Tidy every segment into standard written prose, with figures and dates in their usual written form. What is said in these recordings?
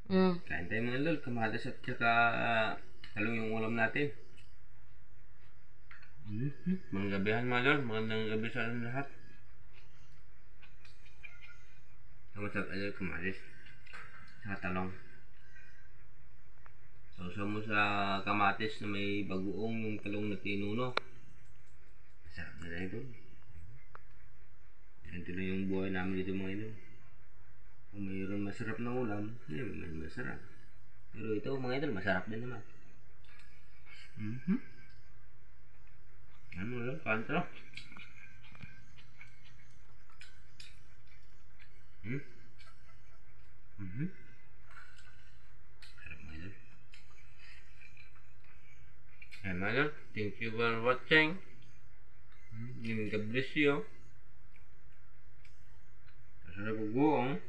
Kain tayo mga lol, kamatis at saka talong yung ulam natin. Mga gabihan mga lol, magandang gabi sa ating lahat. Masarap ay kamatis saka talong. Sausaw mo sa kamatis na may bagoong yung talong na tinuno. Masarap na na ito. Ganito na yung buhay namin dito mga idol. Kung mayroon masarap na ulam, may masarap. Pero ito mga idol, masarap din naman. Ano lang, kanto. Sarap mga idol. Ayan mga idol, thank you for watching. God bless you. Sarap ang buong.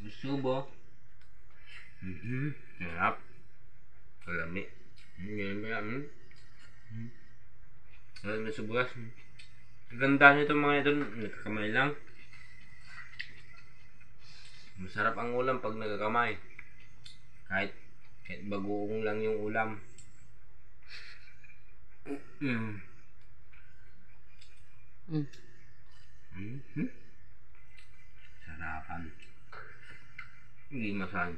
Gusto. Sarap. Kalami. Ganyan ba yan? Sarap na subukas. Ganda nito mga idol, nagkakamay lang. Masarap ang ulam pag nagkakamay. Kahit bagoong lang yung ulam. Sarapan. Hindi masan.